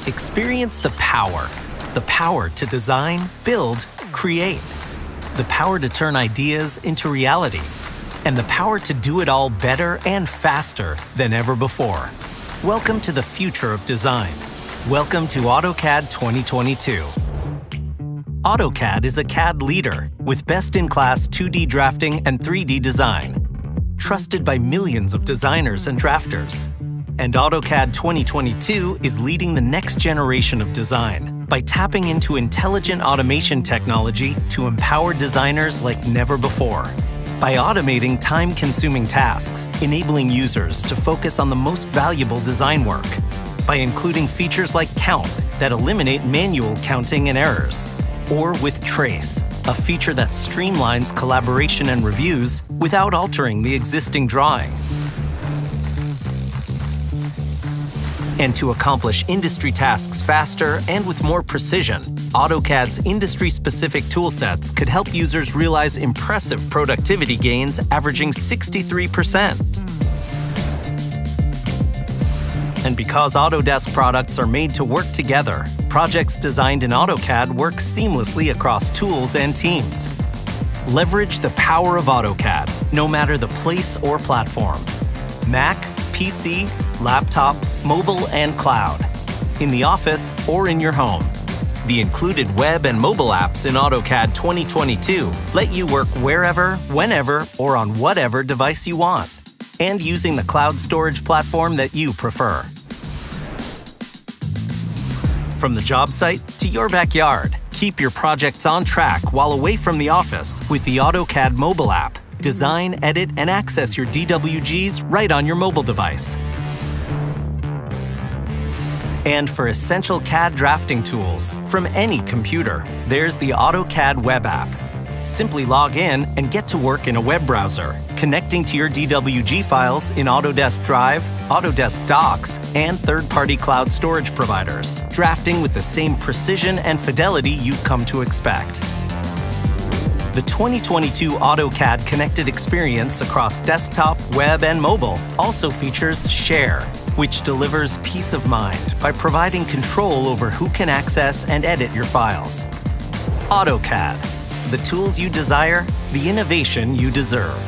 Experience the power. The power to design, build, create. The power to turn ideas into reality. And the power to do it all better and faster than ever before. Welcome to the future of design. Welcome to AutoCAD 2022. AutoCAD is a CAD leader with best-in-class 2D drafting and 3D design. Trusted by millions of designers and drafters. And AutoCAD 2022 is leading the next generation of design by tapping into intelligent automation technology to empower designers like never before. By automating time-consuming tasks, enabling users to focus on the most valuable design work. By including features like Count that eliminate manual counting and errors. Or with Trace, a feature that streamlines collaboration and reviews without altering the existing drawing. And to accomplish industry tasks faster and with more precision, AutoCAD's industry-specific toolsets could help users realize impressive productivity gains averaging 63%. And because Autodesk products are made to work together, projects designed in AutoCAD work seamlessly across tools and teams. Leverage the power of AutoCAD, no matter the place or platform. Mac, PC, laptop, mobile, and cloud. In the office or in your home. The included web and mobile apps in AutoCAD 2022 let you work wherever, whenever, or on whatever device you want, and using the cloud storage platform that you prefer. From the job site to your backyard, keep your projects on track while away from the office with the AutoCAD mobile app. Design, edit, and access your DWGs right on your mobile device. And for essential CAD drafting tools from any computer, there's the AutoCAD web app. Simply log in and get to work in a web browser, connecting to your DWG files in Autodesk Drive, Autodesk Docs, and third-party cloud storage providers, drafting with the same precision and fidelity you've come to expect. The 2022 AutoCAD connected experience across desktop, web, and mobile also features Share, which delivers peace of mind by providing control over who can access and edit your files. AutoCAD. The tools you desire, the innovation you deserve.